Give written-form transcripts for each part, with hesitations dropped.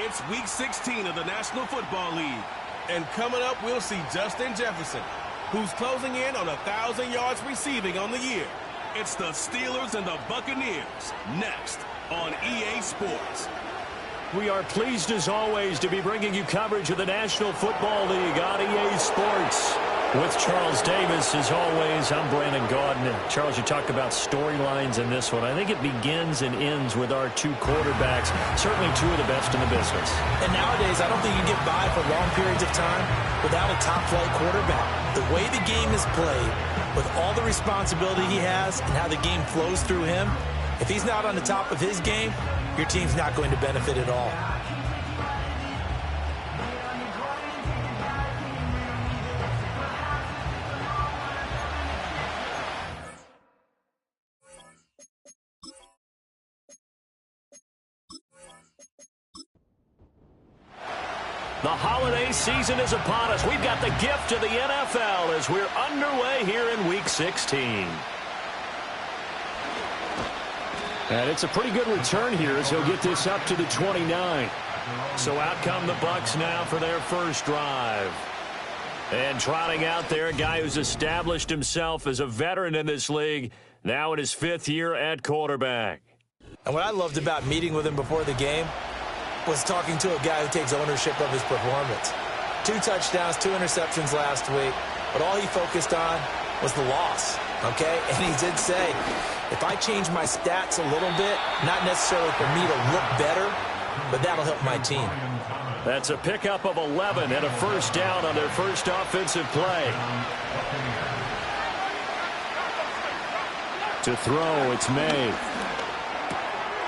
It's Week 16 of the National Football League. And coming up, we'll see Justin Jefferson, who's closing in on 1,000 yards receiving on the year. It's the Steelers and the Buccaneers, next on EA Sports. We are pleased, as always, to be bringing you coverage of the National Football League on EA Sports. With Charles Davis, as always, I'm Brandon Gaudin. Charles, you talk about storylines in this one. I think it begins and ends with our two quarterbacks, certainly two of the best in the business. And nowadays, I don't think you can get by for long periods of time without a top-flight quarterback. The way the game is played, with all the responsibility he has and how the game flows through him, if he's not on the top of his game, your team's not going to benefit at all. The holiday season is upon us. We've got the gift of the NFL as we're underway here in Week 16. And it's a pretty good return here as he'll get this up to the 29. So out come the Bucs now for their first drive. And trotting out there, a guy who's established himself as a veteran in this league, now in his 5th year at quarterback. And what I loved about meeting with him before the game was talking to a guy who takes ownership of his performance. 2 touchdowns, 2 interceptions last week, but all he focused on was the loss, okay? And he did say, if I change my stats a little bit, not necessarily for me to look better, but that'll help my team. That's a pickup of 11 and a first down on their first offensive play. To throw, it's May.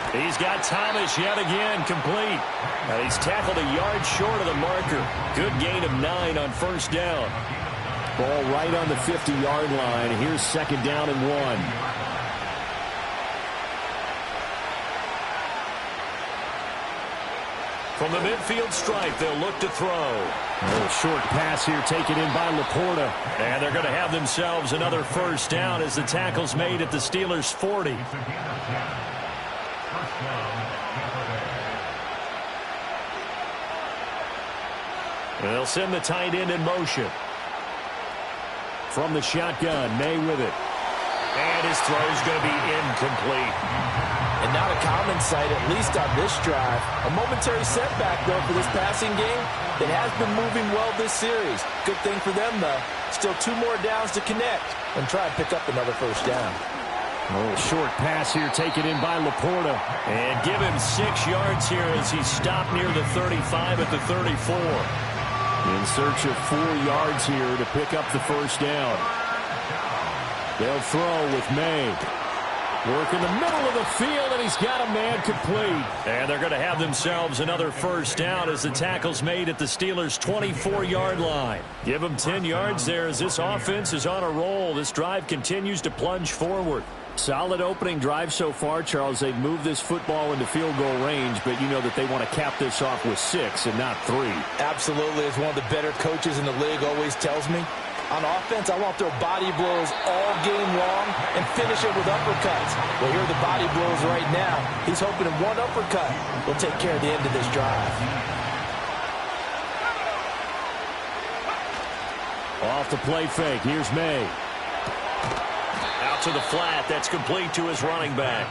He's got Thomas yet again complete. And he's tackled a yard short of the marker. Good gain of 9 on first down. Ball right on the 50-yard line. Here's second down and 1. From the midfield stripe, they'll look to throw. A little short pass here taken in by Laporta. And they're going to have themselves another first down as the tackle's made at the Steelers' 40. They'll send the tight end in motion. From the shotgun, May with it. And his throw's going to be incomplete. And not a common sight, at least on this drive. A momentary setback, though, for this passing game that has been moving well this series. Good thing for them, though. Still 2 more downs to connect and try and pick up another first down. A little short pass here taken in by Laporta. And give him 6 yards here as he stopped near the 35 at the 34. In search of 4 yards here to pick up the first down. They'll throw with May. Work in the middle of the field, and he's got a man complete. And they're going to have themselves another first down as the tackle's made at the Steelers' 24-yard line. Give them 10 yards there as this offense is on a roll. This drive continues to plunge forward. Solid opening drive so far, Charles. They've moved this football into field goal range, but you know that they want to cap this off with 6 and not 3. Absolutely. As one of the better coaches in the league always tells me, on offense, I want to throw body blows all game long and finish it with uppercuts. Well, here are the body blows right now. He's hoping in one uppercut will take care of the end of this drive. Off the play fake. Here's May. Out to the flat. That's complete to his running back.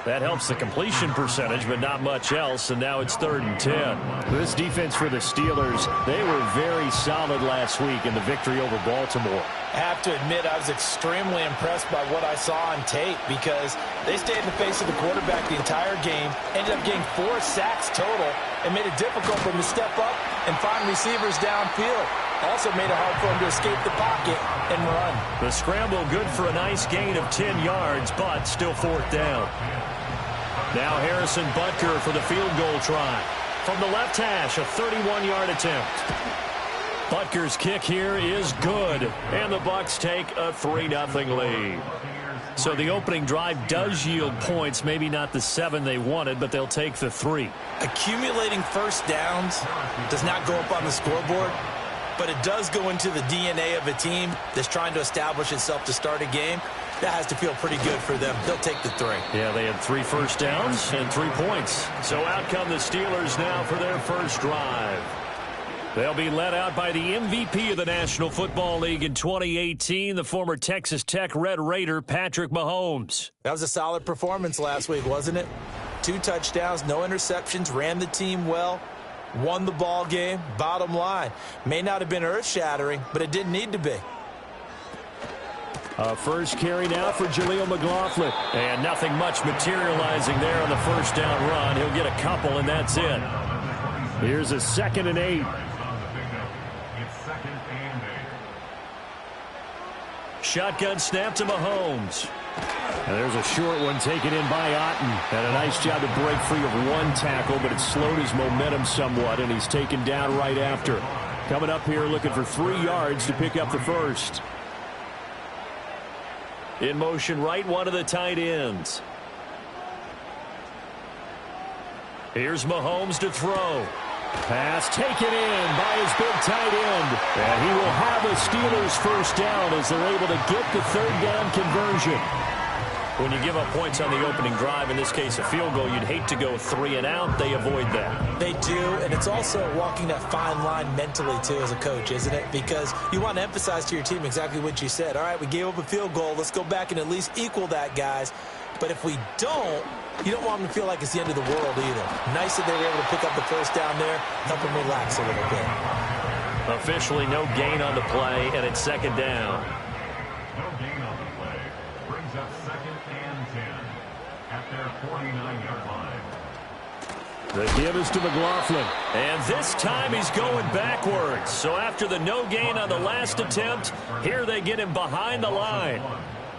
That helps the completion percentage, but not much else, and now it's 3rd and 10. This defense for the Steelers, they were very solid last week in the victory over Baltimore. I have to admit, I was extremely impressed by what I saw on tape because they stayed in the face of the quarterback the entire game, ended up getting 4 sacks total, and made it difficult for him to step up and find receivers downfield. Also made it hard for him to escape the pocket and run. The scramble good for a nice gain of 10 yards, but still 4th down. Now Harrison Butker for the field goal try. From the left hash, a 31-yard attempt. Butker's kick here is good, and the Bucs take a 3-0 lead. So the opening drive does yield points, maybe not the 7 they wanted, but they'll take the 3. Accumulating first downs does not go up on the scoreboard, but it does go into the DNA of a team that's trying to establish itself to start a game. That has to feel pretty good for them. They'll take the 3. Yeah, they had 3 first downs and 3 points. So out come the Steelers now for their first drive. They'll be led out by the MVP of the National Football League in 2018, the former Texas Tech Red Raider, Patrick Mahomes. That was a solid performance last week, wasn't it? 2 touchdowns, no interceptions, ran the team well, won the ball game. Bottom line, may not have been earth-shattering, but it didn't need to be. First carry now for Jaleel McLaughlin. And nothing much materializing there on the first down run. He'll get a couple, and that's it. Here's a 2nd and 8. Shotgun snap to Mahomes. And there's a short one taken in by Otten. And a nice job to break free of 1 tackle, but it slowed his momentum somewhat, and he's taken down right after. Coming up here looking for 3 yards to pick up the first. In motion right, one of the tight ends. Here's Mahomes to throw. Pass taken in by his big tight end. And he will have a Steelers first down as they're able to get the 3rd down conversion. When you give up points on the opening drive, in this case a field goal, you'd hate to go 3 and out. They avoid that. They do, and it's also walking that fine line mentally, too, as a coach, isn't it? Because you want to emphasize to your team exactly what you said. All right, we gave up a field goal. Let's go back and at least equal that, guys. But if we don't, you don't want them to feel like it's the end of the world either. Nice that they were able to pick up the first down there, help them relax a little bit. Officially no gain on the play, and it's 2nd down. No gain on the play. Brings up 2nd and 10 at their 49-yard line. The give is to McLaughlin. And this time he's going backwards. So after the no gain on the last attempt, here they get him behind the line.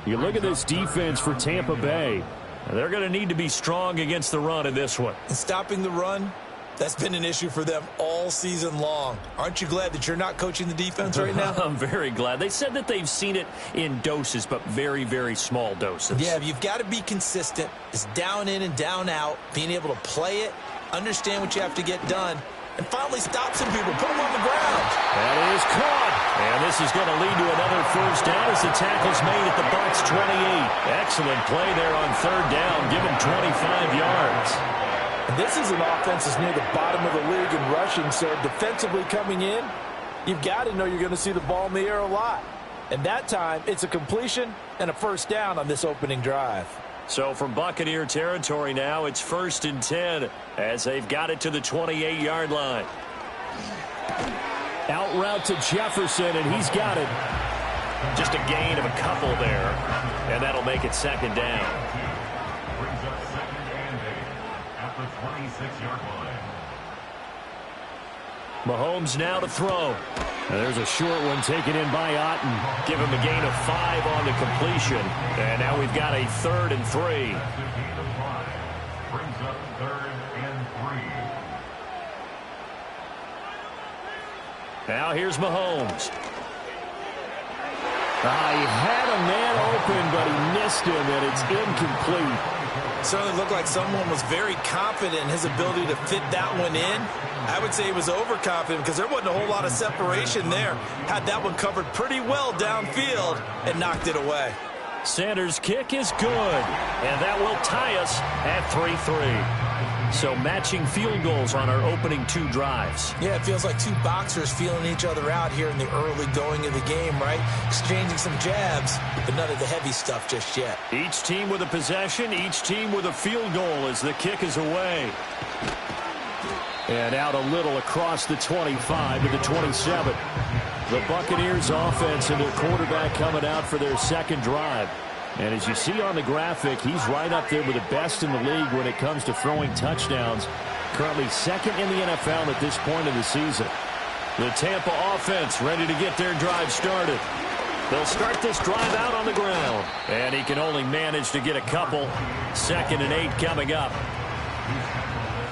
You look at this defense for Tampa Bay. They're going to need to be strong against the run in this one. And stopping the run, that's been an issue for them all season long. Aren't you glad that you're not coaching the defense right now? I'm very glad. They said that they've seen it in doses, but very, very small doses. Yeah, you've got to be consistent. It's down in and down out, being able to play it, understand what you have to get done, and finally stop some people, put them on the ground. That is caught. And this is going to lead to another first down as the tackle's made at the Bucs 28. Excellent play there on 3rd down. Give them 25 yards. And this is an offense that's near the bottom of the league in rushing, so defensively coming in, you've got to know you're going to see the ball in the air a lot. And that time, it's a completion and a first down on this opening drive. So from Buccaneer territory now, it's 1st and 10 as they've got it to the 28-yard line. Out route to Jefferson, and he's got it. Just a gain of a couple there, and that'll make it 2nd down. Brings up 2nd and 8 at the 26-yard line. Mahomes now to throw. And there's a short one taken in by Otten. Give him a gain of 5 on the completion. And now we've got a 3rd and 3. Brings up 3rd and 3. Now here's Mahomes. He had a man open, but he missed him, and it's incomplete. Certainly looked like someone was very confident in his ability to fit that one in. I would say he was overconfident because there wasn't a whole lot of separation there. Had that one covered pretty well downfield and knocked it away. Sanders' kick is good, and that will tie us at 3-3. So matching field goals on our opening 2 drives. Yeah, it feels like 2 boxers feeling each other out here in the early going of the game, right? Exchanging some jabs, but none of the heavy stuff just yet. Each team with a possession, each team with a field goal as the kick is away. And out a little across the 25 to the 27. The Buccaneers offense and their quarterback coming out for their 2nd drive. And as you see on the graphic, he's right up there with the best in the league when it comes to throwing touchdowns. Currently 2nd in the NFL at this point of the season. The Tampa offense ready to get their drive started. They'll start this drive out on the ground. And he can only manage to get a couple. 2nd and 8 coming up.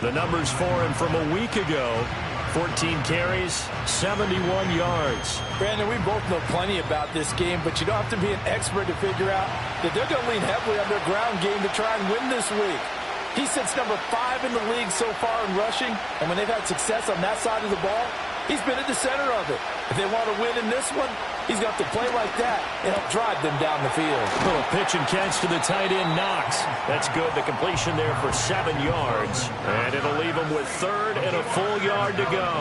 The numbers for him from a week ago. 14 carries, 71 yards. Brandon, we both know plenty about this game, but you don't have to be an expert to figure out that they're going to lean heavily on their ground game to try and win this week. He sits number 5 in the league so far in rushing, and when they've had success on that side of the ball, He's been at the center of it. If they want to win in this one, he's got to play like that and help drive them down the field. Little pitch and catch to the tight end, Knox. That's good. The completion there for 7 yards. And it'll leave them with 3rd and a full yard to go.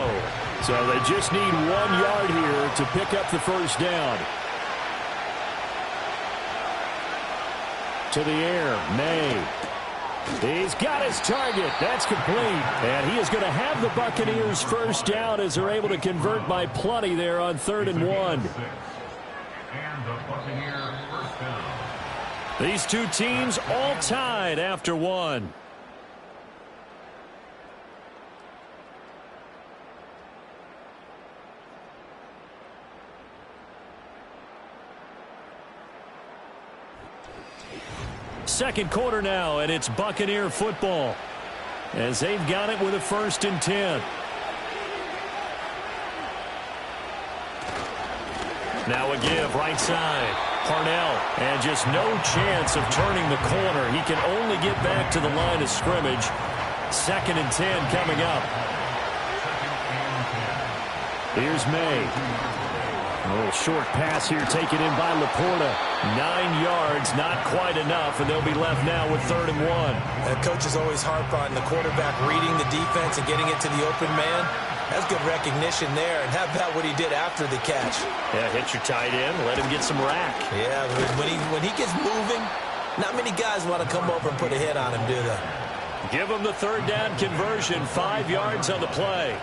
So they just need 1 yard here to pick up the first down. To the air, May. He's got his target. That's complete. And he is going to have the Buccaneers first down as they're able to convert by plenty there on 3rd and 1. And the Buccaneers first down. These two teams all tied after 1. Second quarter now, and it's Buccaneer football as they've got it with a 1st and 10. Now a give right side. Parnell, and just no chance of turning the corner. He can only get back to the line of scrimmage. 2nd and 10 coming up. Here's May. A little short pass here taken in by Laporta. 9 yards, not quite enough, and they'll be left now with 3rd and 1. And coaches always harp on the quarterback reading the defense and getting it to the open man. That's good recognition there, and how about what he did after the catch? Yeah, hit your tight end, let him get some rack. Yeah, when he gets moving, not many guys want to come over and put a hit on him, do they? Give him the 3rd down conversion, 5 yards on the play.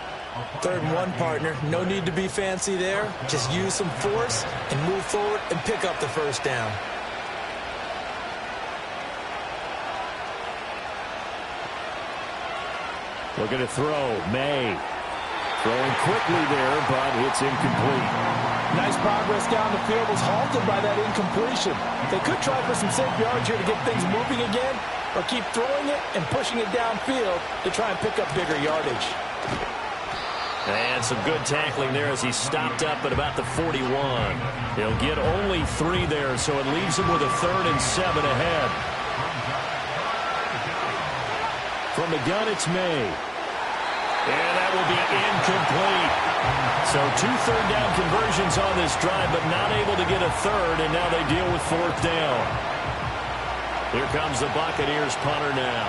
3rd and 1, partner. No need to be fancy there. Just use some force and move forward and pick up the first down. Looking to throw. May. Throwing quickly there, but it's incomplete. Nice progress down the field, was halted by that incompletion. They could try for some safe yards here to get things moving again, or keep throwing it and pushing it downfield to try and pick up bigger yardage. And some good tackling there as he stopped up at about the 41. He'll get only 3 there, so it leaves him with a 3rd and 7 ahead. From the gun, it's May. And that will be incomplete. So 2 third down conversions on this drive, but not able to get a 3rd, and now they deal with 4th down. Here comes the Buccaneers punter now,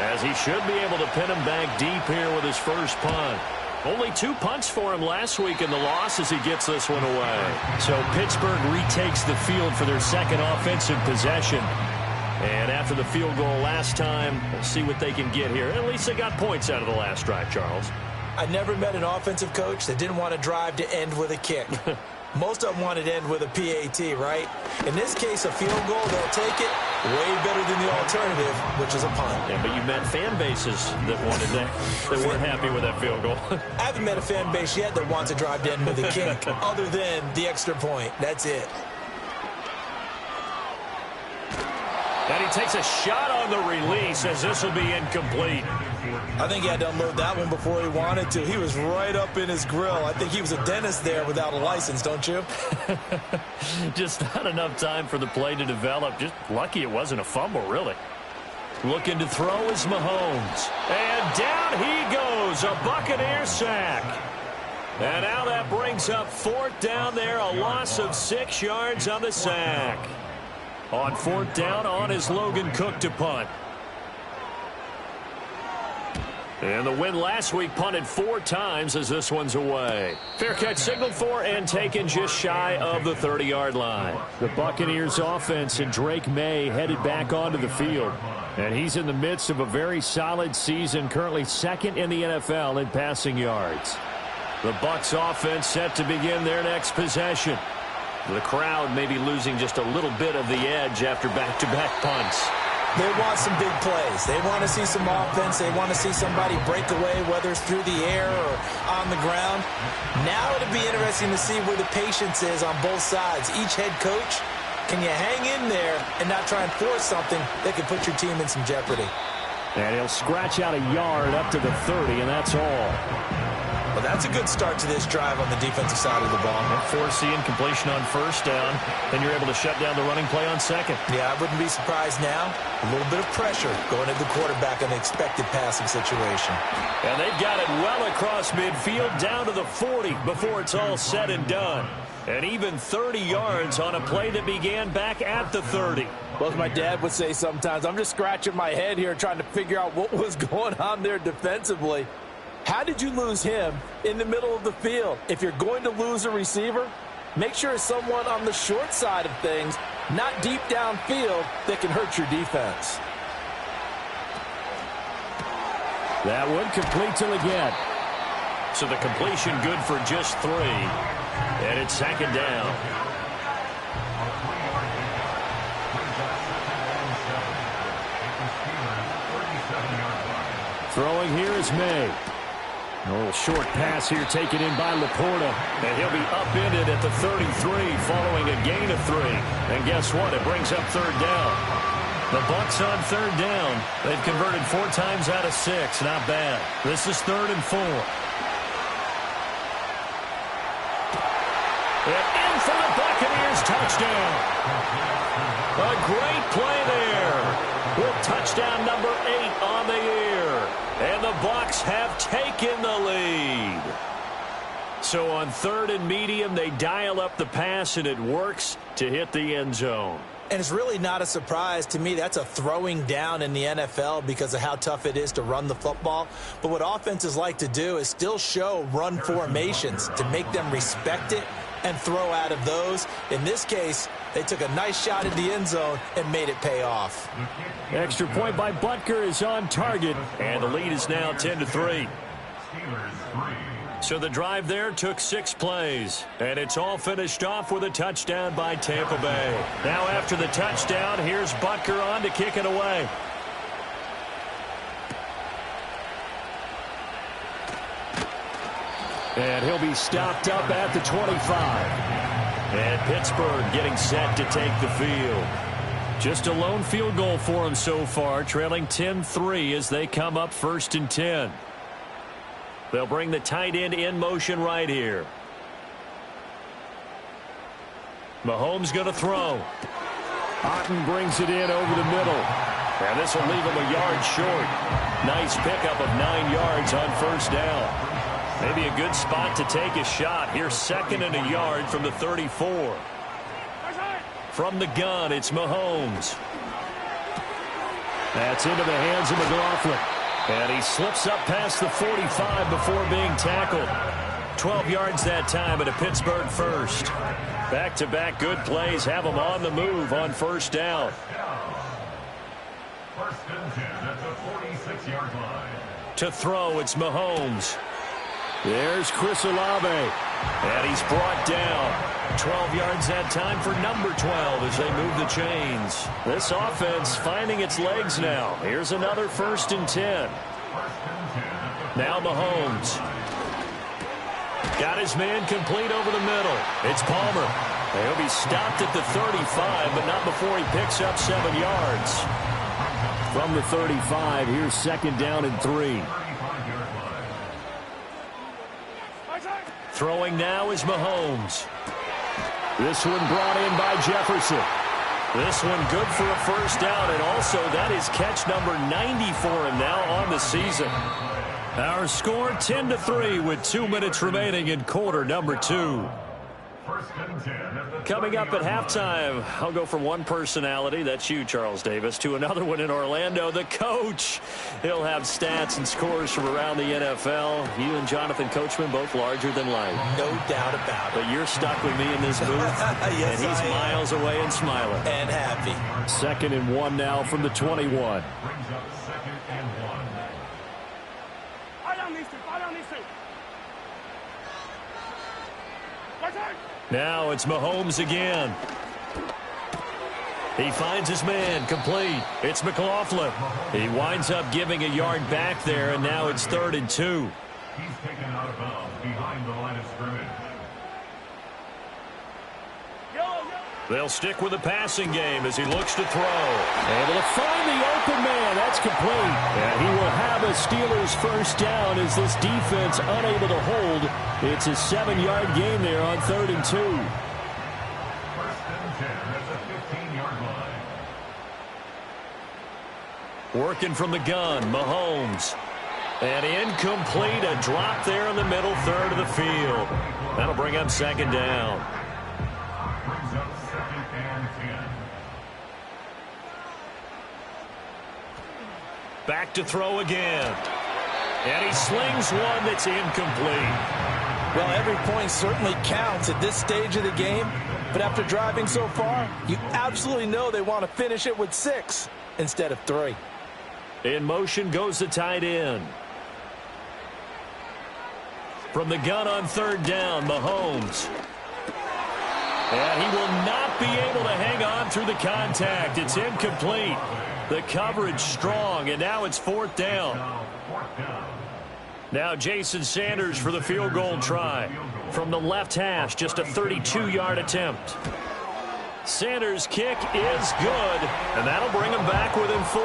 as he should be able to pin him back deep here with his first punt. Only 2 punts for him last week in the loss as he gets this one away. So Pittsburgh retakes the field for their 2nd offensive possession. And after the field goal last time, we'll see what they can get here. At least they got points out of the last drive, Charles. I never met an offensive coach that didn't want to drive to end with a kick. Most of them wanted to end with a PAT, right? In this case, a field goal, they'll take it way better than the alternative, which is a punt. Yeah, but you met fan bases that wanted that, that weren't happy with that field goal. I haven't met a fan base yet that wants to drive to end with a kick, other than the extra point. That's it. And he takes a shot on the release as this will be incomplete. I think he had to unload that one before he wanted to. He was right up in his grill. I think he was a dentist there without a license, don't you? Just not enough time for the play to develop. Just lucky it wasn't a fumble, really. Looking to throw is Mahomes. And down he goes. A Buccaneer sack. And now that brings up 4th down there. A loss of 6 yards on the sack. On 4th down, on is Logan Cook to punt. And the win last week punted 4 times as this one's away. Fair catch signaled for and taken just shy of the 30-yard line. The Buccaneers offense and Drake May headed back onto the field. And he's in the midst of a very solid season, currently 2nd in the NFL in passing yards. The Bucs offense set to begin their next possession. The crowd may be losing just a little bit of the edge after back-to-back punts. They want some big plays. They want to see some offense. They want to see somebody break away, whether it's through the air or on the ground. Now it'll be interesting to see where the patience is on both sides. Each head coach, can you hang in there and not try and force something that could put your team in some jeopardy? And he'll scratch out a yard up to the 30, and that's all. Well, that's a good start to this drive on the defensive side of the ball. And forcing completion on first down. Then you're able to shut down the running play on second. Yeah, I wouldn't be surprised now. A little bit of pressure going at the quarterback in an expected passing situation. And they've got it well across midfield down to the 40 before it's all said and done. And even 30 yards on a play that began back at the 30. Well, as my dad would say sometimes, I'm just scratching my head here trying to figure out what was going on there defensively. How did you lose him in the middle of the field? If you're going to lose a receiver, make sure it's someone on the short side of things, not deep downfield, that can hurt your defense. That one complete till again. So the completion good for just 3. And it's second down. Throwing here is May. A little short pass here taken in by Laporta. And he'll be upended at the 33 following a gain of 3. And guess what? It brings up third down. The Bucs on third down. They've converted 4 times out of 6. Not bad. This is 3rd and 4. And in for the Buccaneers touchdown. A great play there. With touchdown number 8 on the year. And the Bucs have taken the lead. So on 3rd and medium, they dial up the pass, and it works to hit the end zone. And it's really not a surprise to me. That's a throwing down in the NFL because of how tough it is to run the football. But what offenses like to do is still show run formations to make them respect it and throw out of those. In this case, they took a nice shot at the end zone and made it pay off. Extra point by Butker is on target, and the lead is now 10-3. So the drive there took 6 plays, and it's all finished off with a touchdown by Tampa Bay. Now after the touchdown, here's Butker on to kick it away. And he'll be stopped up at the 25. And Pittsburgh getting set to take the field. Just a lone field goal for them so far, trailing 10-3 as they come up 1st and 10. They'll bring the tight end in motion right here. Mahomes going to throw. Otten brings it in over the middle. And this will leave him a yard short. Nice pickup of 9 yards on first down. Maybe a good spot to take a shot. Here's 2nd and a yard from the 34. From the gun, it's Mahomes. That's into the hands of McLaughlin. And he slips up past the 45 before being tackled. 12 yards that time at a Pittsburgh first. Back-to-back good plays have them on the move on first down. 1st and 10 at the 46-yard line. To throw, it's Mahomes. There's Chris Olave. And he's brought down. 12 yards that time for number 12 as they move the chains. This offense finding its legs now. Here's another 1st and 10. Now Mahomes. Got his man complete over the middle. It's Palmer. He'll be stopped at the 35, but not before he picks up 7 yards. From the 35, here's 2nd down and 3. Throwing now is Mahomes. This one brought in by Jefferson. This one good for a first down, and also that is catch number 90 for him now on the season. Our score 10-3 with 2 minutes remaining in quarter number 2. Coming up at halftime, I'll go from one personality, that's you, Charles Davis, to another one in Orlando, the coach. He'll have stats and scores from around the NFL. You and Jonathan Coachman both larger than life. No doubt about it. But you're stuck with me in this booth, yes, and he's miles away and smiling. And happy. 2nd and 1 now from the 21. Brings up 2nd and 1. Now it's Mahomes again. He finds his man complete. It's McLaughlin. He winds up giving a yard back there, and now it's 3rd and 2. He's taken out of bounds behind the line of scrimmage. They'll stick with the passing game as he looks to throw. Able to find the open man. That's complete. And he will have a Steelers first down as this defense unable to hold. It's a 7-yard gain there on 3rd and 2. First and 10 at the 15-yard line. Working from the gun, Mahomes. And incomplete, a drop there in the middle third of the field. That'll bring up 2nd down. Brings up 2nd and 10. Back to throw again. And he slings one that's incomplete. Well, every point certainly counts at this stage of the game. But after driving so far, you absolutely know they want to finish it with 6 instead of 3. In motion goes the tight end. From the gun on 3rd down, Mahomes. And he will not be able to hang on through the contact. It's incomplete. The coverage strong, and now it's 4th down. Now Jason Sanders for the field goal try. From the left hash, just a 32-yard attempt. Sanders' kick is good, and that'll bring him back within 4.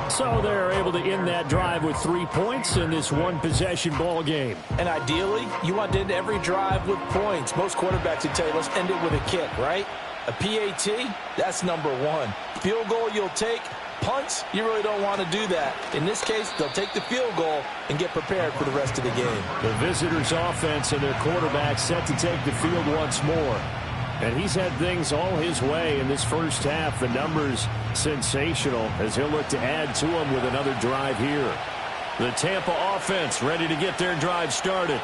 So they're able to end that drive with 3 points in this one-possession ball game. And ideally, you want to end every drive with points. Most quarterbacks would tell you, let's end it with a kick, right? A PAT, that's number 1. Field goal you'll take. Punts, you really don't want to do that. In this case, they'll take the field goal and get prepared for the rest of the game. The visitors' offense and their quarterback set to take the field once more. And he's had things all his way in this first half. The numbers sensational as he'll look to add to them with another drive here. The Tampa offense ready to get their drive started.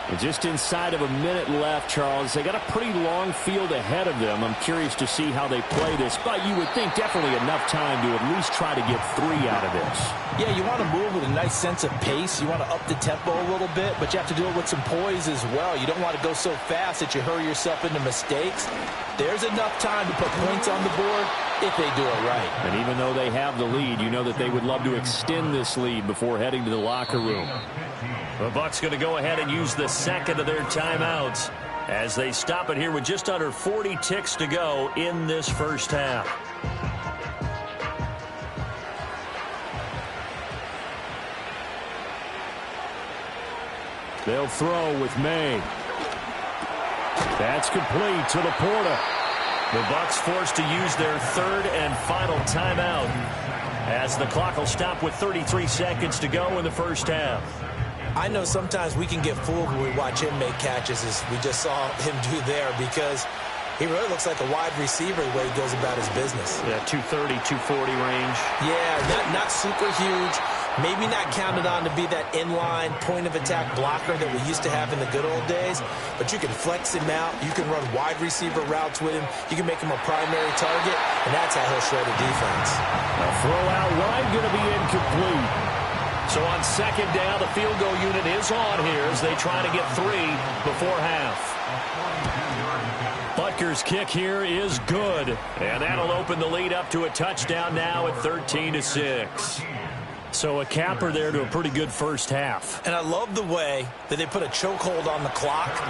And just inside of a minute left, Charles. They got a pretty long field ahead of them. I'm curious to see how they play this. But you would think definitely enough time to at least try to get 3 out of this. Yeah, you want to move with a nice sense of pace. You want to up the tempo a little bit, but you have to do it with some poise as well. You don't want to go so fast that you hurry yourself into mistakes. There's enough time to put points on the board if they do it right. And even though they have the lead, you know that they would love to extend this lead before heading to the locker room. The Bucs going to go ahead and use the second of their timeouts as they stop it here with just under 40 ticks to go in this first half. They'll throw with May. That's complete to Laporta. The Bucs forced to use their 3rd and final timeout as the clock will stop with 33 seconds to go in the first half. I know sometimes we can get fooled when we watch him make catches, as we just saw him do there, because he really looks like a wide receiver the way he goes about his business. Yeah, 230, 240 range. Yeah, not super huge. Maybe not counted on to be that inline point-of-attack blocker that we used to have in the good old days, but you can flex him out. You can run wide receiver routes with him. You can make him a primary target, and that's how he'll shred a defense. A throw out wide going to be incomplete. So on 2nd down, the field goal unit is on here as they try to get 3 before half. Butker's kick here is good, and that'll open the lead up to a touchdown now at 13-6. So a capper there to a pretty good first half. And I love the way that they put a chokehold on the clock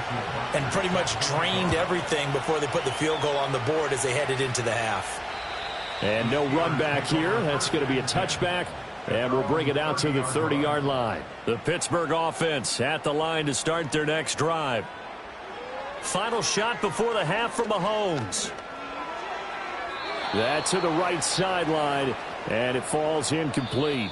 and pretty much drained everything before they put the field goal on the board as they headed into the half. And no run back here. That's going to be a touchback. And we'll bring it out to the 30-yard line. The Pittsburgh offense at the line to start their next drive. Final shot before the half from Mahomes. That to the right sideline, and it falls incomplete.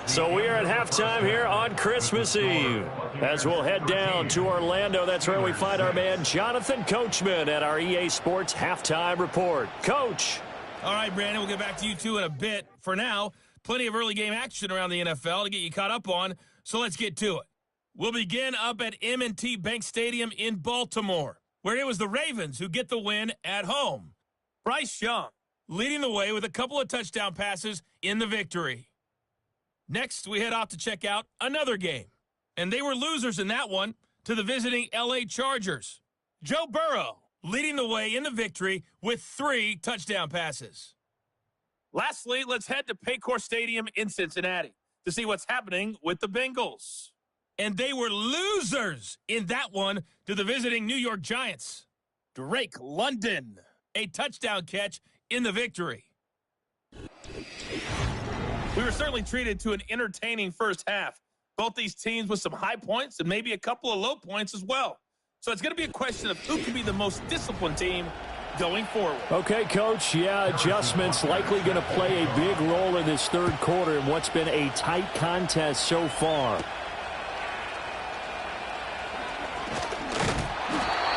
So we are at halftime here on Christmas Eve. As we'll head down to Orlando, that's where we find our man Jonathan Coachman at our EA Sports Halftime Report. Coach. All right, Brandon, we'll get back to you two in a bit. For now, plenty of early game action around the NFL to get you caught up on, so let's get to it. We'll begin up at M&T Bank Stadium in Baltimore, where it was the Ravens who get the win at home. Bryce Young leading the way with a couple of touchdown passes in the victory. Next, we head off to check out another game, and they were losers in that one to the visiting L.A. Chargers. Joe Burrow leading the way in the victory with 3 touchdown passes. Lastly, let's head to Paycor Stadium in Cincinnati to see what's happening with the Bengals. And they were losers in that one to the visiting New York Giants. Drake London, a touchdown catch in the victory. We were certainly treated to an entertaining first half. Both these teams with some high points and maybe a couple of low points as well. So it's going to be a question of who can be the most disciplined team going forward. Okay, Coach. Yeah, adjustments likely going to play a big role in this third quarter in what's been a tight contest so far.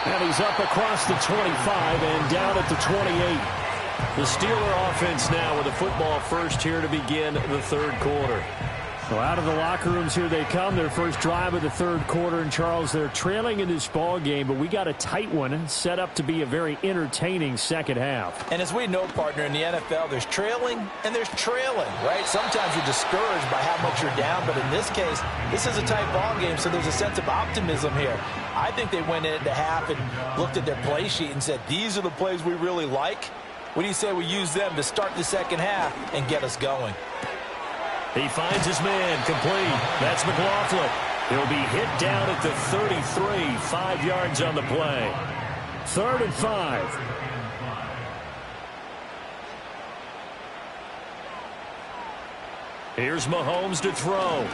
And he's up across the 25 and down at the 28. The Steeler offense now with a football first here to begin the third quarter. So out of the locker rooms here they come. Their first drive of the third quarter. And, Charles, they're trailing in this ball game, but we got a tight one set up to be a very entertaining second half. And as we know, partner, in the NFL, there's trailing and there's trailing, right? Sometimes you're discouraged by how much you're down, but in this case, this is a tight ball game, so there's a sense of optimism here. I think they went into half and looked at their play sheet and said, these are the plays we really like. What do you say we use them to start the second half and get us going? He finds his man complete. That's McLaughlin. He'll be hit down at the 33, 5 yards on the play. 3rd and 5. Here's Mahomes to throw.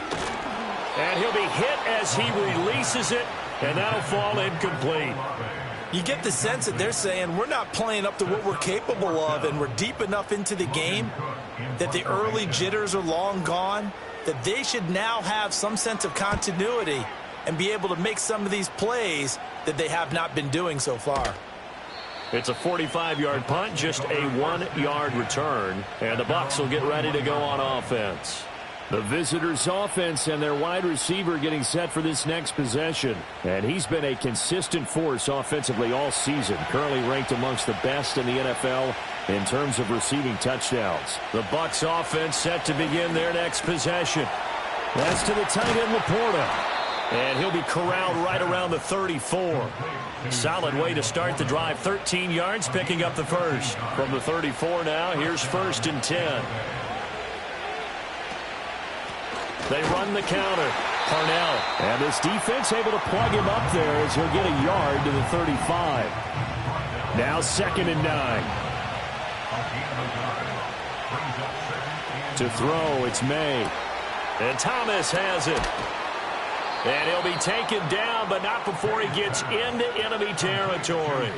And he'll be hit as he releases it, and that'll fall incomplete. You get the sense that they're saying we're not playing up to what we're capable of, and we're deep enough into the game that the early jitters are long gone, that they should now have some sense of continuity and be able to make some of these plays that they have not been doing so far. It's a 45-yard punt, just a 1-yard return, and the Bucs will get ready to go on offense. The visitors' offense and their wide receiver getting set for this next possession. And he's been a consistent force offensively all season. Currently ranked amongst the best in the NFL in terms of receiving touchdowns. The Bucs offense set to begin their next possession. That's to the tight end, Laporta. And he'll be corralled right around the 34. Solid way to start the drive. 13 yards, picking up the first. From the 34 now, here's 1st and 10. They run the counter. Parnell. And this defense able to plug him up there as he'll get a yard to the 35. Now 2nd and 9. To throw, it's May. And Thomas has it. And he'll be taken down, but not before he gets into enemy territory.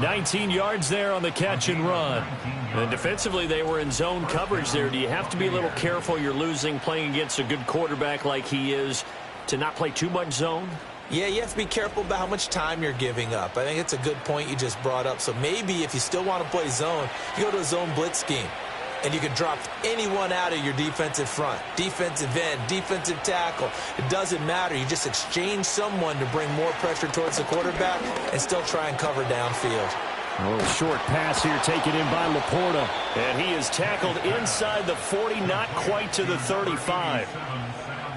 19 yards there on the catch and run. And defensively, they were in zone coverage there. Do you have to be a little careful? You're losing playing against a good quarterback like he is to not play too much zone? Yeah, you have to be careful about how much time you're giving up. I think it's a good point you just brought up. So maybe if you still want to play zone, you go to a zone blitz scheme. And you can drop anyone out of your defensive front, defensive end, defensive tackle. It doesn't matter. You just exchange someone to bring more pressure towards the quarterback and still try and cover downfield. A little short pass here taken in by Laporta. And he is tackled inside the 40, not quite to the 35.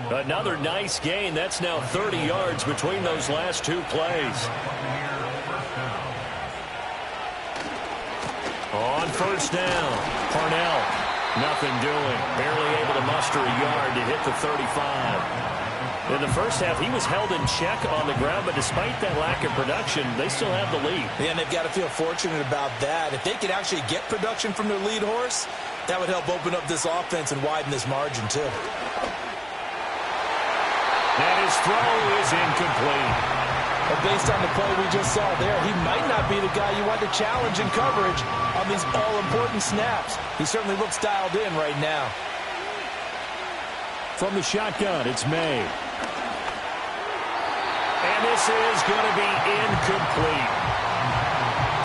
Another nice gain. That's now 30 yards between those last two plays. On 1st down, Parnell, nothing doing. Barely able to muster a yard to hit the 35. In the first half, he was held in check on the ground, but despite that lack of production, they still have the lead. Yeah, and they've got to feel fortunate about that. If they could actually get production from their lead horse, that would help open up this offense and widen this margin, too. And his throw is incomplete. But based on the play we just saw there, he might not be the guy you want to challenge in coverage on these all-important snaps. He certainly looks dialed in right now. From the shotgun, it's May. And this is going to be incomplete.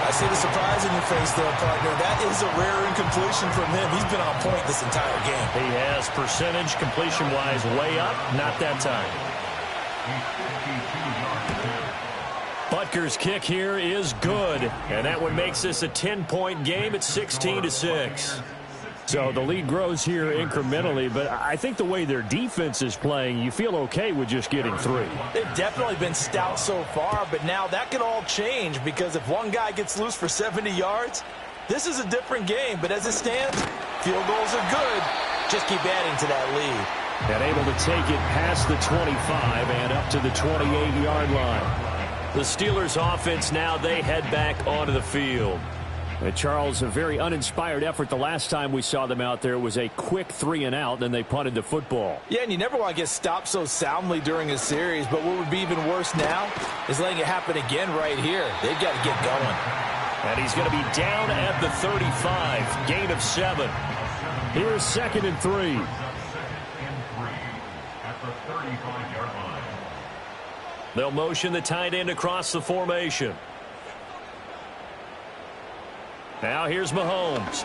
I see the surprise in your face there, partner. That is a rare incompletion from him. He's been on point this entire game. He has percentage completion-wise way up, not that time. Butker's kick here is good, and that one makes this a 10-point game at 16-6. So the lead grows here incrementally, but I think the way their defense is playing, you feel okay with just getting 3. They've definitely been stout so far, but now that could all change because if one guy gets loose for 70 yards, this is a different game. But as it stands, field goals are good. Just keep adding to that lead. And able to take it past the 25 and up to the 28-yard line. The Steelers offense now, they head back onto the field. Charles, a very uninspired effort the last time we saw them out there. It was a quick 3-and-out, then they punted the football. Yeah, and you never want to get stopped so soundly during a series, but what would be even worse now is letting it happen again right here. They've got to get going. And he's going to be down at the 35, gain of 7. Here's 2nd and 3. At the 35-yard line. They'll motion the tight end across the formation. Now here's Mahomes.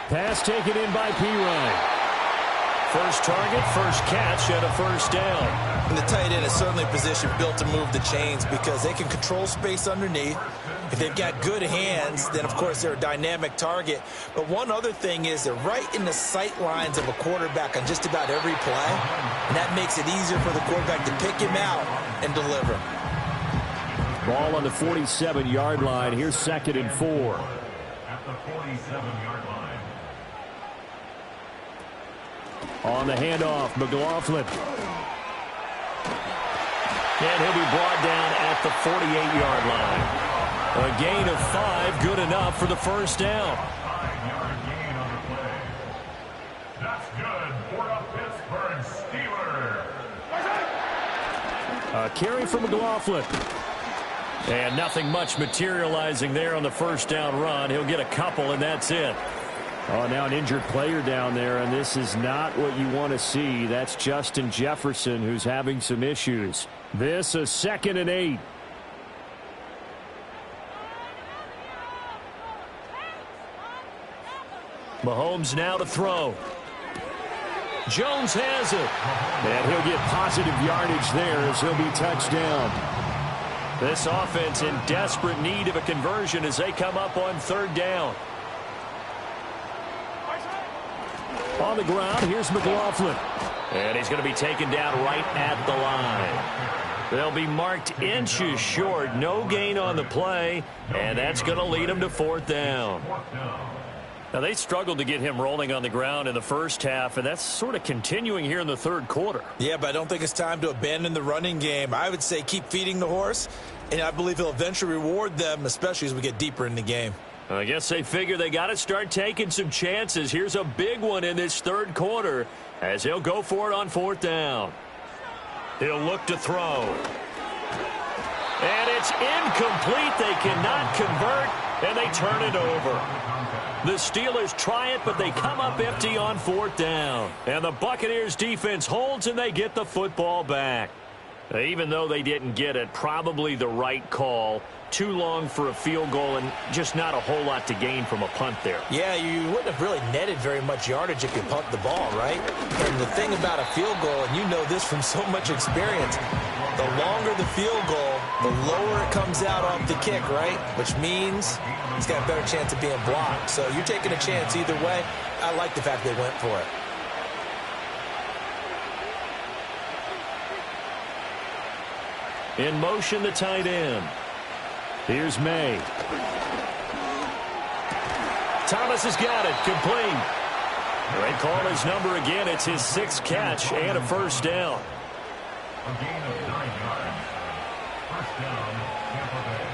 Pass taken in by Pirine. First target, first catch, and a first down. And the tight end is certainly a position built to move the chains because they can control space underneath. If they've got good hands, then, of course, they're a dynamic target. But one other thing is they're right in the sight lines of a quarterback on just about every play, and that makes it easier for the quarterback to pick him out and deliver. Ball on the 47-yard line. Here's 2nd and 4. At the 47-yard line. On the handoff, McLaughlin. And he'll be brought down at the 48-yard line. A gain of 5, good enough for the first down. 5-yard gain on the play. That's good for a Pittsburgh Steelers. A carry for McLaughlin. And nothing much materializing there on the first down run. He'll get a couple, and that's it. Oh, now an injured player down there, and this is not what you want to see. That's Justin Jefferson, who's having some issues. This is 2nd and 8. Mahomes now to throw. Jones has it. And he'll get positive yardage there as he'll be touched down. This offense in desperate need of a conversion as they come up on 3rd down. On the ground, here's McLaughlin. And he's going to be taken down right at the line. They'll be marked inches short. No gain on the play, and that's going to lead them to 4th down. Now, they struggled to get him rolling on the ground in the first half, and that's sort of continuing here in the 3rd quarter. Yeah, but I don't think it's time to abandon the running game. I would say keep feeding the horse, and I believe he'll eventually reward them, especially as we get deeper in the game. I guess they figure they got to start taking some chances. Here's a big one in this 3rd quarter as he'll go for it on 4th down. He'll look to throw. And it's incomplete. They cannot convert, and they turn it over. The Steelers try it, but they come up empty on 4th down. And the Buccaneers defense holds, and they get the football back. Even though they didn't get it, probably the right call. Too long for a field goal and just not a whole lot to gain from a punt there. Yeah, you wouldn't have really netted very much yardage if you punt the ball, right? And the thing about a field goal, and you know this from so much experience, the longer the field goal, the lower it comes out off the kick, right? Which means it's got a better chance of being blocked. So you're taking a chance either way. I like the fact they went for it. In motion, the tight end. Here's May. Thomas has got it. Complete. They call his number again. It's his 6th catch and a first down. A gain of 9 yards. First down, Tampa Bay.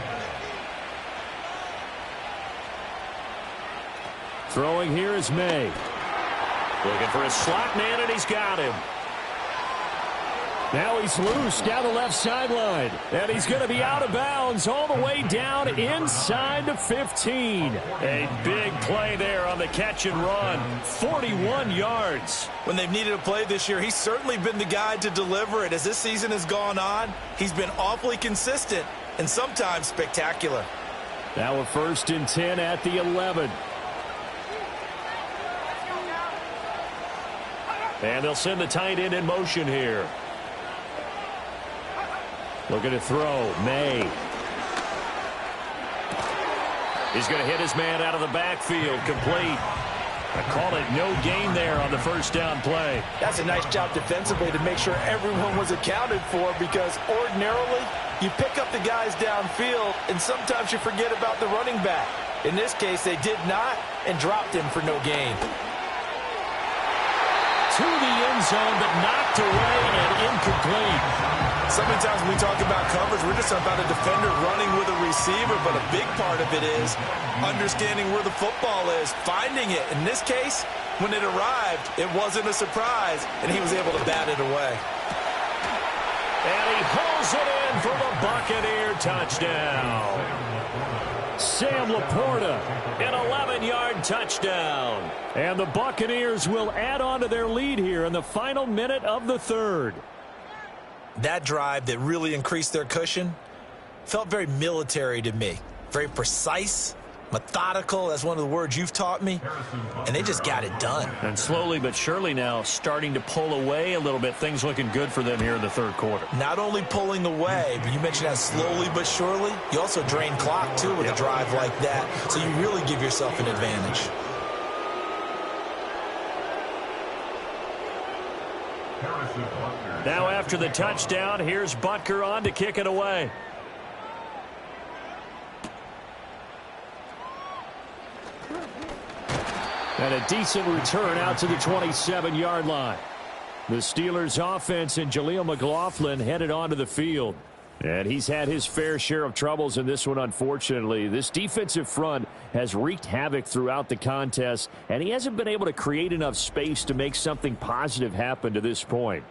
Throwing here is May. Looking for a slot man, and he's got him. Now he's loose down the left sideline. And he's going to be out of bounds all the way down inside the 15. A big play there on the catch and run. 41 yards. When they've needed a play this year, he's certainly been the guy to deliver it. As this season has gone on, he's been awfully consistent and sometimes spectacular. Now a 1st and 10 at the 11. And they'll send the tight end in motion here. Looking to throw. May. He's going to hit his man out of the backfield. Complete. I call it no gain there on the first down play. That's a nice job defensively to make sure everyone was accounted for, because ordinarily you pick up the guys downfield and sometimes you forget about the running back. In this case, they did not and dropped him for no gain. to the end zone, but knocked away and incomplete. So many times when we talk about coverage, we're just about a defender running with a receiver, but a big part of it is understanding where the football is, finding it. In this case, when it arrived, it wasn't a surprise, and he was able to bat it away. And he pulls it in for the Buccaneer touchdown. Sam Laporta, an 11-yard touchdown. And the Buccaneers will add on to their lead here in the final minute of the third. That drive that really increased their cushion felt very military to me. Very precise, methodical. That's one of the words you've taught me. And they just got it done. And slowly but surely now starting to pull away a little bit. Things looking good for them here in the third quarter. Not only pulling away, but you mentioned that slowly but surely. You also drain clock, too, with a drive like that. So you really give yourself an advantage. Now after the touchdown, here's Butker on to kick it away. And a decent return out to the 27-yard line. The Steelers offense and Jaleel McLaughlin headed onto the field. And he's had his fair share of troubles in this one, unfortunately. This defensive front has wreaked havoc throughout the contest, and he hasn't been able to create enough space to make something positive happen to this point.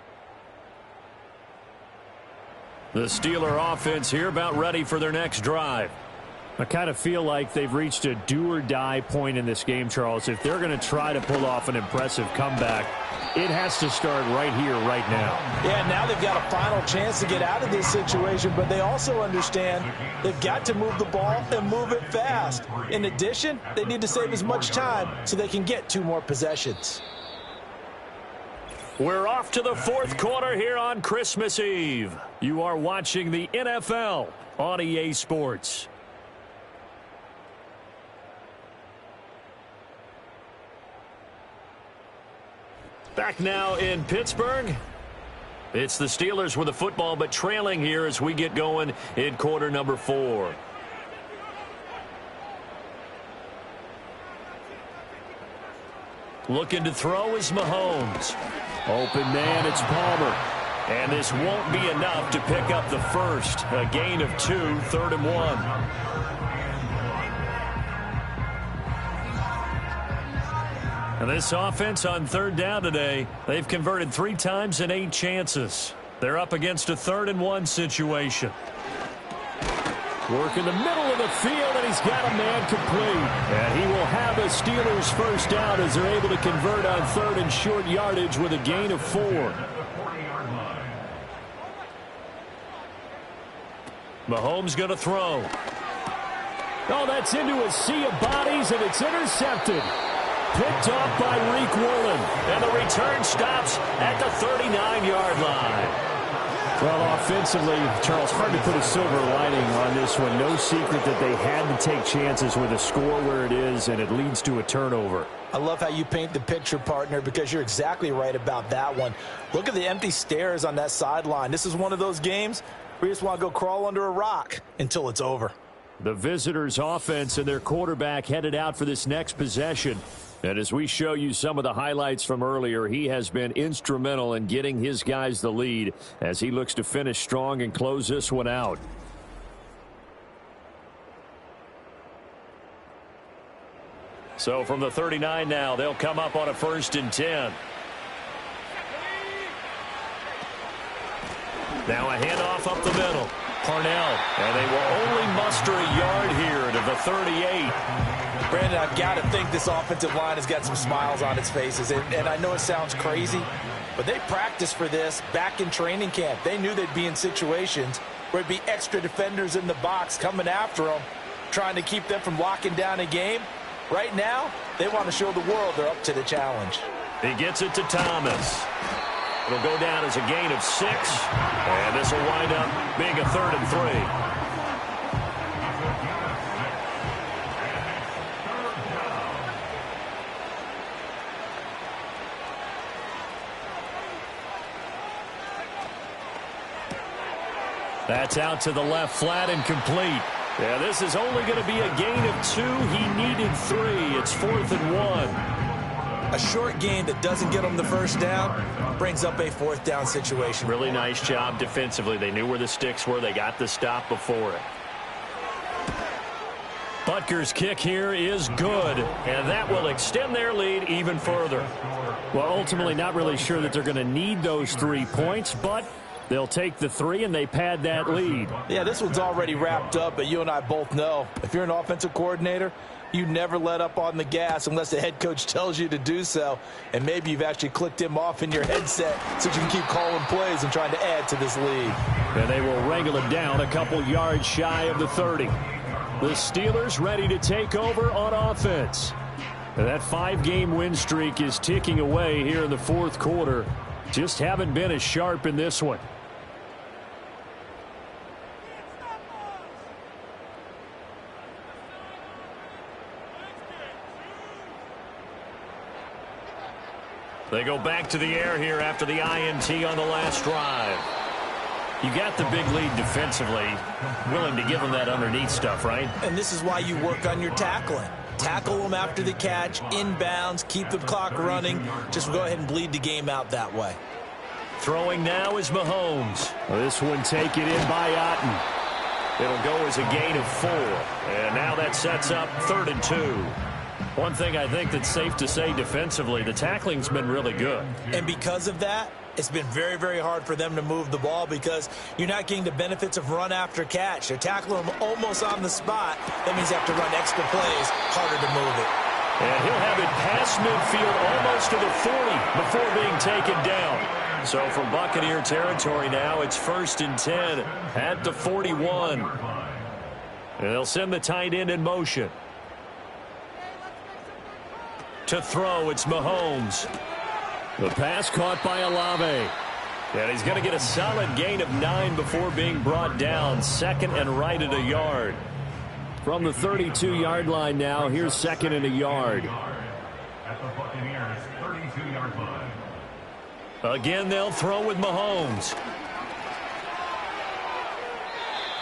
The Steeler offense here about ready for their next drive. I kind of feel like they've reached a do-or-die point in this game, Charles. If they're going to try to pull off an impressive comeback, it has to start right here, right now. Yeah, now they've got a final chance to get out of this situation, but they also understand they've got to move the ball and move it fast. In addition, they need to save as much time so they can get 2 more possessions. We're off to the fourth quarter here on Christmas Eve. You are watching the NFL on EA Sports. Back now in Pittsburgh. It's the Steelers with the football, but trailing here as we get going in quarter number 4. Looking to throw is Mahomes. Open man, it's Palmer. And this won't be enough to pick up the first. A gain of 2, 3rd and 1. And this offense on 3rd down today, they've converted 3 times in 8 chances. They're up against a 3rd and 1 situation. Work in the middle of the field, and he's got a man complete. And he will have a Steelers first down as they're able to convert on 3rd and short yardage with a gain of 4. Mahomes going to throw. Oh, that's into a sea of bodies, and it's intercepted. Picked off by Reek Woolen. And the return stops at the 39-yard line. Well, offensively, Charles, hard to put a silver lining on this one. No secret that they had to take chances with a score where it is, and it leads to a turnover. I love how you paint the picture, partner, because you're exactly right about that one. Look at the empty stares on that sideline. This is one of those games where you just want to go crawl under a rock until it's over. The visitors' offense and their quarterback headed out for this next possession. And as we show you some of the highlights from earlier, he has been instrumental in getting his guys the lead as he looks to finish strong and close this one out. So from the 39 now, they'll come up on a 1st and 10. Now a handoff up the middle. Parnell, and they will only muster a yard here to the 38. Brandon, I've got to think this offensive line has got some smiles on its faces. And I know it sounds crazy, but they practiced for this back in training camp. They knew they'd be in situations where it'd be extra defenders in the box coming after them, trying to keep them from locking down a game. Right now, they want to show the world they're up to the challenge. He gets it to Thomas. It'll go down as a gain of 6, and this will wind up being a 3rd and 3. That's out to the left flat and complete. Yeah, this is only going to be a gain of 2. He needed 3. It's 4th and 1. A short gain that doesn't get them the first down brings up a fourth down situation. Really nice job defensively. They knew where the sticks were. They got the stop before it. Butker's kick here is good, and that will extend their lead even further. Well, ultimately not really sure that they're going to need those 3 points, but they'll take the 3 and they pad that lead. Yeah, this one's already wrapped up, but you and I both know if you're an offensive coordinator, you never let up on the gas unless the head coach tells you to do so. And maybe you've actually clicked him off in your headset so you can keep calling plays and trying to add to this lead. And they will wrangle it down a couple yards shy of the 30. The Steelers ready to take over on offense. And that 5-game win streak is ticking away here in the fourth quarter. Just haven't been as sharp in this one. They go back to the air here after the INT on the last drive. You got the big lead defensively, willing to give them that underneath stuff, right? And this is why you work on your tackling. Tackle them after the catch, inbounds, keep the clock running. Just go ahead and bleed the game out that way. Throwing now is Mahomes. This one taken in by Otten. It'll go as a gain of 4. And now that sets up 3rd and 2. One thing I think that's safe to say defensively, the tackling's been really good. And because of that, it's been very, very hard for them to move the ball because you're not getting the benefits of run after catch. They're tackling them almost on the spot. That means you have to run extra plays, harder to move it. And he'll have it past midfield almost to the 40 before being taken down. So from Buccaneer territory now, it's 1st and 10 at the 41. And they'll send the tight end in motion. To throw, it's Mahomes. The pass caught by Olave. And he's going to get a solid gain of 9 before being brought down. 2nd and right at a yard. From the 32-yard line now, here's 2nd and a yard. At the Buccaneers' 32-yard line. Again, they'll throw with Mahomes.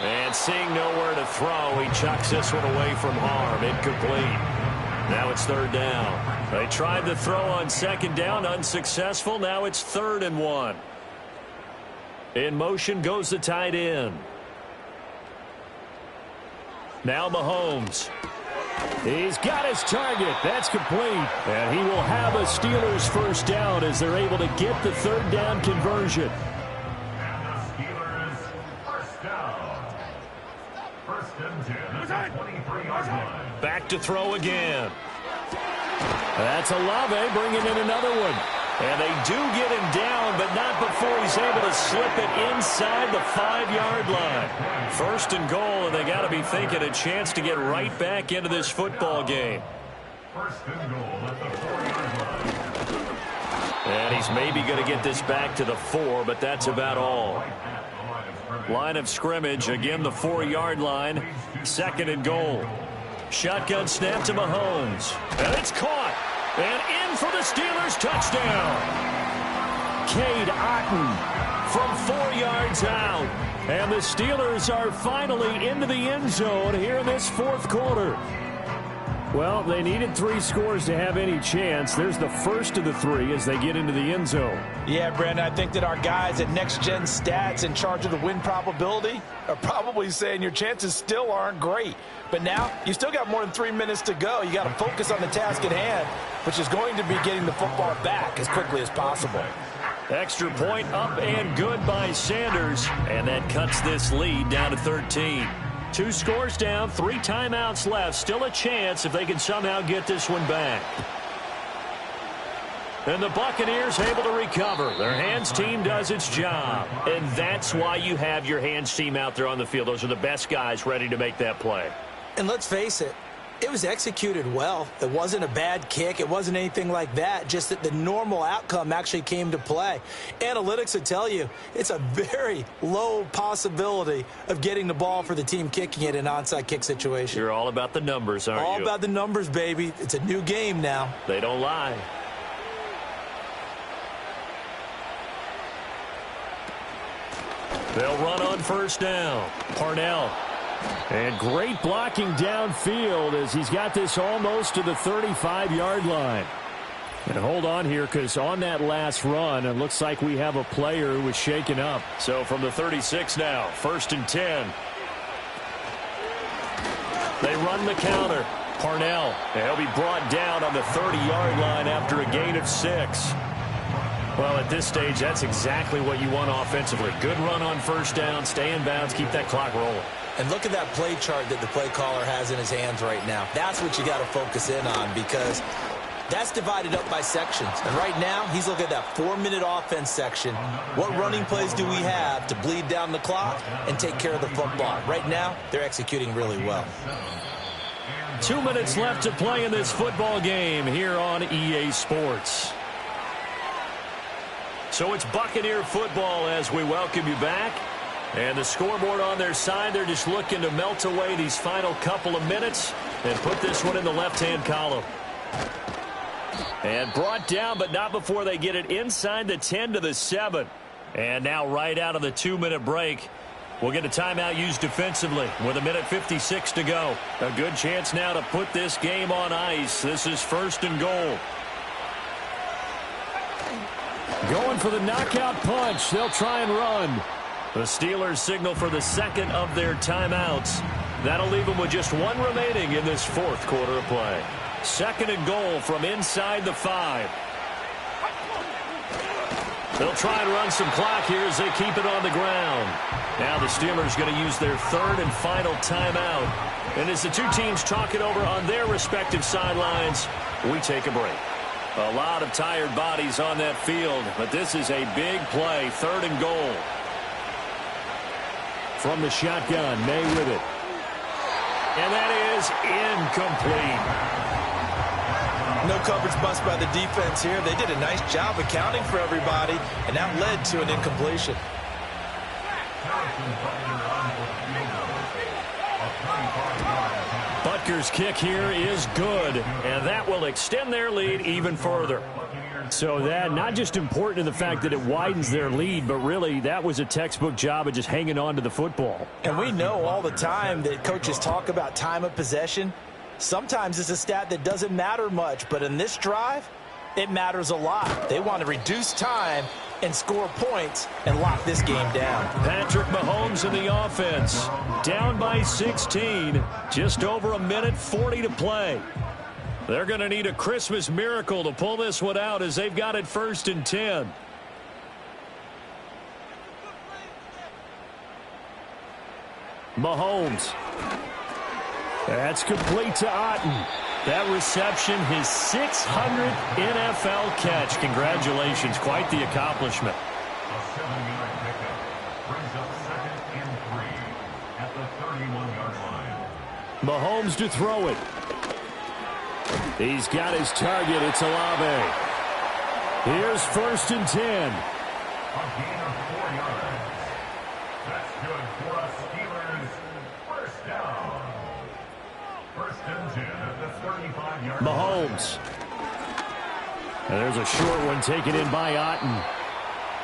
And seeing nowhere to throw, he chucks this one away from harm. Incomplete. Now it's 3rd down. They tried the throw on 2nd down, unsuccessful. Now it's 3rd and 1. In motion goes the tight end. Now Mahomes. He's got his target. That's complete. And he will have a Steelers 1st down as they're able to get the 3rd down conversion. And the Steelers 1st down. 1st and 10 at the 23-yard line. Back to throw again. That's Olave bringing in another one. And they do get him down, but not before he's able to slip it inside the 5-yard line. 1st and goal, and they got to be thinking a chance to get right back into this football game. 1st and goal at the 4-yard line. And he's maybe going to get this back to the 4, but that's about all. Line of scrimmage, again the 4-yard line. 2nd and goal. Shotgun snap to Mahomes. And it's caught. And in for the Steelers touchdown. Cade Otten from 4 yards out. And the Steelers are finally into the end zone here in this fourth quarter. Well, they needed 3 scores to have any chance. There's the first of the 3 as they get into the end zone. Yeah, Brandon, I think that our guys at Next Gen Stats in charge of the win probability are probably saying your chances still aren't great. But now you still got more than 3 minutes to go. You got to focus on the task at hand, which is going to be getting the football back as quickly as possible. Extra point up and good by Sanders. And that cuts this lead down to 13. 2 scores down, 3 timeouts left. Still a chance if they can somehow get this one back. And the Buccaneers able to recover. Their hands team does its job. And that's why you have your hands team out there on the field. Those are the best guys ready to make that play. And let's face it, it was executed well. It wasn't a bad kick. It wasn't anything like that. Just that the normal outcome actually came to play. Analytics would tell you it's a very low possibility of getting the ball for the team kicking it in an onside kick situation. You're all about the numbers, aren't you? All about the numbers, baby. It's a new game now. They don't lie. They'll run on 1st down. Parnell. And great blocking downfield as he's got this almost to the 35-yard line. And hold on here, because on that last run, it looks like we have a player who was shaken up. So from the 36 now, 1st and 10. They run the counter. Parnell, and he'll be brought down on the 30-yard line after a gain of 6. Well, at this stage, that's exactly what you want offensively. Good run on 1st down, stay in bounds, keep that clock rolling. And look at that play chart that the play caller has in his hands right now. That's what you got to focus in on, because that's divided up by sections. And right now, he's looking at that 4-minute offense section. What running plays do we have to bleed down the clock and take care of the football? Right now, they're executing really well. 2 minutes left to play in this football game here on EA Sports. So it's Buccaneer football as we welcome you back. And the scoreboard on their side, they're just looking to melt away these final couple of minutes and put this one in the left-hand column. And brought down, but not before they get it inside the 10 to the 7. And now right out of the 2-minute break, we'll get a timeout used defensively with 1:56 to go. A good chance now to put this game on ice. This is 1st and goal. Going for the knockout punch. They'll try and run. The Steelers signal for the second of their timeouts. That'll leave them with just 1 remaining in this 4th quarter of play. 2nd and goal from inside the 5. They'll try and run some clock here as they keep it on the ground. Now the Steelers going to use their 3rd and final timeout. And as the two teams talk it over on their respective sidelines, we take a break. A lot of tired bodies on that field, but this is a big play. 3rd and goal. From the shotgun, May with it. And that is incomplete. No coverage bust by the defense here. They did a nice job accounting for everybody, and that led to an incompletion. Butker's kick here is good, and that will extend their lead even further. So that not just important in the fact that it widens their lead, but really that was a textbook job of just hanging on to the football. And we know all the time that coaches talk about time of possession. Sometimes it's a stat that doesn't matter much, but in this drive, it matters a lot. They want to reduce time and score points and lock this game down. Patrick Mahomes in the offense. Down by 16. Just over 1:40 to play. They're going to need a Christmas miracle to pull this one out as they've got it 1st and 10. Mahomes. That's complete to Otten. That reception, his 600th NFL catch. Congratulations. Quite the accomplishment. A 7-yard pickup brings up 2nd and 3 at the 31-yard line. Mahomes to throw it. He's got his target. It's Olave. Here's 1st and 10. A gain of 4 yards. That's good for a Steelers 1st down. 1st and 10 at the 35-yard line. Mahomes. And there's a short one taken in by Otten.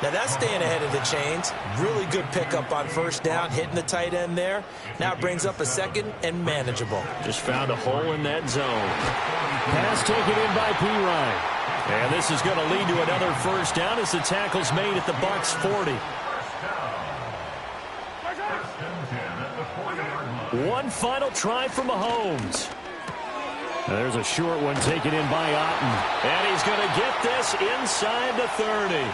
Now that's staying ahead of the chains. Really good pickup on 1st down, hitting the tight end there. Now it brings up a 2nd and manageable. Just found a hole in that zone. Pass taken in by Pirine. And this is going to lead to another 1st down as the tackle's made at the Bucs 40. 1st and 10 at the 40-yard line. One final try for Mahomes. There's a short one taken in by Otten. And he's going to get this inside the 30.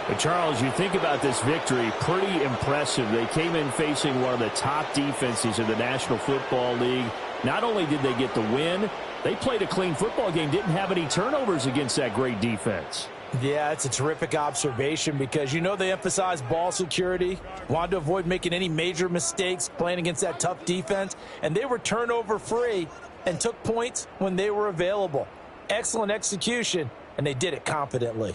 But Charles, you think about this victory, pretty impressive. They came in facing one of the top defenses in the National Football League. Not only did they get the win, they played a clean football game, didn't have any turnovers against that great defense. Yeah, it's a terrific observation because you know they emphasize ball security, wanted to avoid making any major mistakes playing against that tough defense, and they were turnover free and took points when they were available. Excellent execution, and they did it confidently.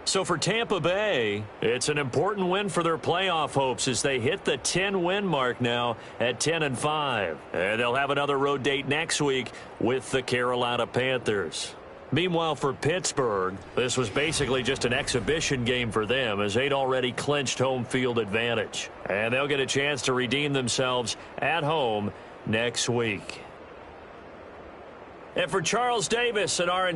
So for Tampa Bay, it's an important win for their playoff hopes as they hit the 10-win mark now at 10-5. And they'll have another road date next week with the Carolina Panthers. Meanwhile, for Pittsburgh, this was basically just an exhibition game for them as they'd already clinched home field advantage. And they'll get a chance to redeem themselves at home next week. And for Charles Davis and our